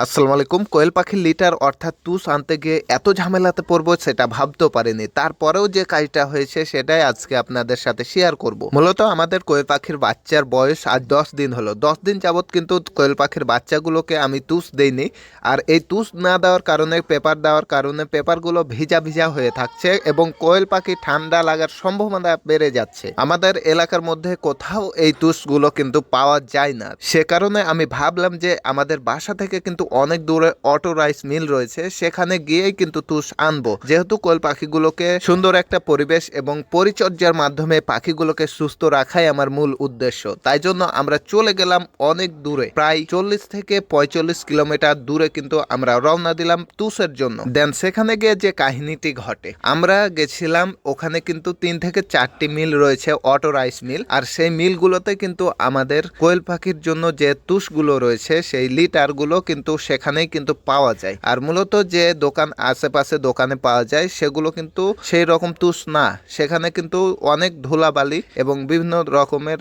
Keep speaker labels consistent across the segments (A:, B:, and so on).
A: আসসালামু আলাইকুম। কোয়েল পাখির লিটার অর্থাৎ তুষ আনতে গিয়ে এত ঝামেলাতে পড়বো সেটা ভাবতেও পারিনি। তারপরেও যে কাজটা হয়েছে সেটাই আজকে আপনাদের সাথে শেয়ার করব। মূলত আমাদের কোয়েল পাখির বাচ্চার বয়স আজ 10 দিন হলো। 10 দিন যাবৎ কিন্তু কোয়েল পাখির বাচ্চাগুলোকে আমি তুষ দেইনি। আর এই তুষ না দেওয়ার কারণে, পেপার দেওয়ার কারণে পেপারগুলো ভিজা ভিজা হয়ে থাকছে এবং কোয়েল পাখি ঠান্ডা লাগার সম্ভাবনা বেড়ে যাচ্ছে। আমাদের এলাকার মধ্যে কোথাও এই তুষগুলো কিন্তু পাওয়া যায় না। সে কারণে আমি ভাবলাম যে আমাদের বাসা থেকে কিন্তু অনেক দূরে অটো রাইস মিল রয়েছে, সেখানে গিয়েই কিন্তু তুষ আনবো। যেহেতু কোয়েল পাখিগুলোকে সুন্দর একটা পরিবেশ এবং পরিচর্যার মাধ্যমে পাখিগুলোকে সুস্থ রাখাই আমার মূল উদ্দেশ্য, তাই জন্য আমরা চলে গেলাম অনেক দূরে, প্রায় 40 থেকে 45 কিলোমিটার দূরে কিন্তু আমরা রওনা দিলাম তুষের জন্য। দেন সেখানে গিয়ে যে কাহিনীটি ঘটে, আমরা গেছিলাম ওখানে কিন্তু 3 থেকে 4টি মিল রয়েছে, অটো রাইস মিল। আর সেই মিলগুলোতে কিন্তু আমাদের কোয়েল পাখির জন্য যে তুষগুলো রয়েছে সেই লিটারগুলো কিন্তু সেখানেই কিন্তু পাওয়া যায়। আর মূলত যে দোকান আশেপাশে দোকানে পাওয়া যায় সেগুলো কিন্তু সেই রকম তুষ না, সেখানে কিন্তু অনেক ধুলাবালি এবং বিভিন্ন রকমের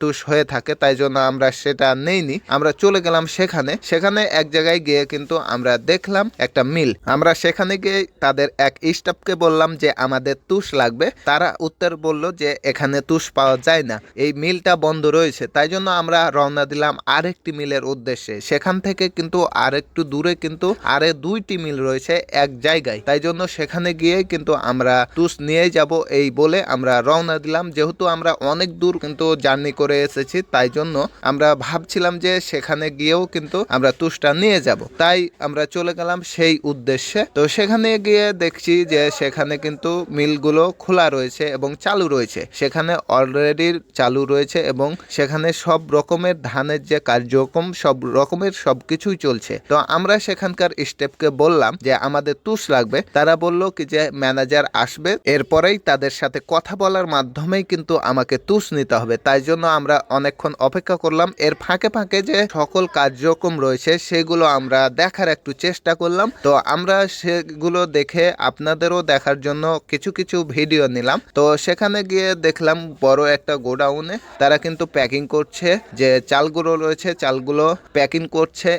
A: তুষ হয়ে থাকে, তাই জন্য আমরা সেটা নেইনি। আমরা চলে গেলাম সেখানে এক জায়গায় গিয়ে কিন্তু আমরা দেখলাম একটা মিল। আমরা সেখানে গিয়ে তাদের এক স্টাফকে বললাম যে আমাদের তুষ লাগবে। তারা উত্তর বলল যে এখানে তুষ পাওয়া যায় না, এই মিলটা বন্ধ রয়েছে। তাই জন্য আমরা রওনা দিলাম আরেকটি মিলের উদ্দেশ্যে। সেখান থেকে কিন্তু আরেকটু দূরে কিন্তু আরে 2টি মিল রয়েছে এক জায়গায়, তাই জন্য সেখানে গিয়ে কিন্তু আমরা তুষ নিয়ে যাব এই বলে আমরা রওনা দিলাম। যেহেতু আমরা অনেক দূর কিন্তু জার্নি করে এসেছি, তাই জন্য আমরা ভাবছিলাম যে সেখানে গিয়েও কিন্তু আমরা তুষটা নিয়ে যাব, তাই আমরা চলে গেলাম সেই উদ্দেশ্যে। তো সেখানে গিয়ে দেখছি যে সেখানে কিন্তু মিলগুলো খোলা রয়েছে এবং চালু রয়েছে, সেখানে অলরেডি চালু রয়েছে এবং সেখানে সব রকমের ধানের যে কার্যক্রম সব রকমের সবকিছুই চলছে। তো আমরা সেখানকার স্টেপকে বললাম যে আমাদের তুষ লাগবে। তারা বলল কি যে ম্যানেজার আসবে, এরপরেই তাদের সাথে কথা বলার মাধ্যমেই কিন্তু আমাকে তুষ নিতে হবে। তাই জন্য আমরা অনেকক্ষণ অপেক্ষা করলাম। এর ফাঁকে ফাঁকে যে সকল কার্যক্রম রয়েছে সেগুলো আমরা দেখার একটু চেষ্টা করলাম। তো আমরা সেগুলো দেখে আপনাদেরও দেখার জন্য কিছু কিছু ভিডিও নিলাম। তো সেখানে গিয়ে দেখলাম বড় একটা গোডাউনে তারা কিন্তু প্যাকিং করছে, যে চালগুলো রয়েছে চালগুলো প্যাকিং করছে।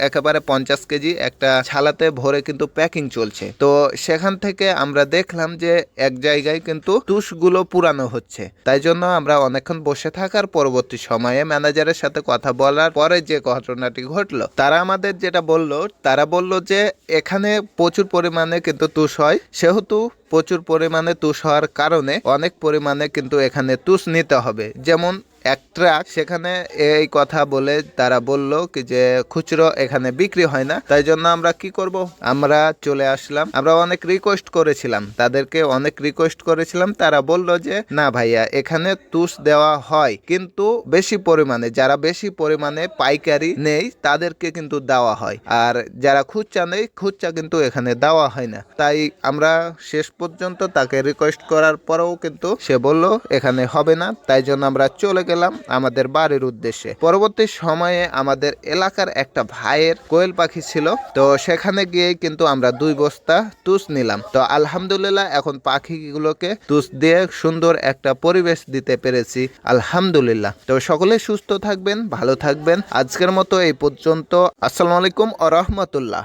A: একেবারে 50 কেজি একটা ছালাতে ভরে কিন্তু প্যাকিং চলছে। তো সেখান থেকে আমরা দেখলাম যে এক জায়গায় কিন্তু তুষগুলো পুরানো হচ্ছে। তাই জন্য আমরা অনেকক্ষণ বসে থাকার পরবর্তী সময়ে ম্যানেজারের সাথে কথা বলার পরে যে ঘটনাটি ঘটলো, তারা আমাদের যেটা বললো, তারা বলল যে এখানে প্রচুর পরিমাণে কিন্তু তুষ হয়, সেহেতু প্রচুর পরিমাণে তুষ হওয়ার কারণে অনেক পরিমাণে কিন্তু এখানে তুষ নিতে হবে, যেমন এক ট্রাক। সেখানে এই কথা বলে তারা বলল কি যে খুচরো এখানে বিক্রি হয় না। তাই জন্য আমরা কি করব, আমরা চলে আসলাম। আমরা অনেক রিকোয়েস্ট করেছিলাম, তাদেরকে অনেক রিকোয়েস্ট করেছিলাম। তারা বলল যে না ভাইয়া, এখানে তুষ দেওয়া হয় কিন্তু বেশি পরিমাণে, যারা বেশি পরিমাণে পাইকারি নেই তাদেরকে কিন্তু দেওয়া হয়, আর যারা খুচরা নেই খুচরা কিন্তু এখানে দেওয়া হয় না। তাই আমরা শেষ পর্যন্ত তাকে রিকোয়েস্ট করার পরেও কিন্তু সে বলল এখানে হবে না। তাই জন্য আমরা চলে গেলাম আমাদের বাড়ির উদ্দেশ্যে। পরবর্তী সময়ে আমাদের এলাকার একটা ভাইয়ের কোয়েল পাখি ছিল, তো সেখানে গিয়ে কিন্তু আমরা 2 বস্তা তুষ নিলাম। তো আলহামদুলিল্লাহ এখন পাখিগুলোকে তুষ দিয়ে সুন্দর একটা পরিবেশ দিতে পেরেছি, আলহামদুলিল্লাহ। তো সকলে সুস্থ থাকবেন, ভালো থাকবেন। আজকের মতো এই পর্যন্ত। আসসালামু আলাইকুম ওয়া রাহমাতুল্লাহ।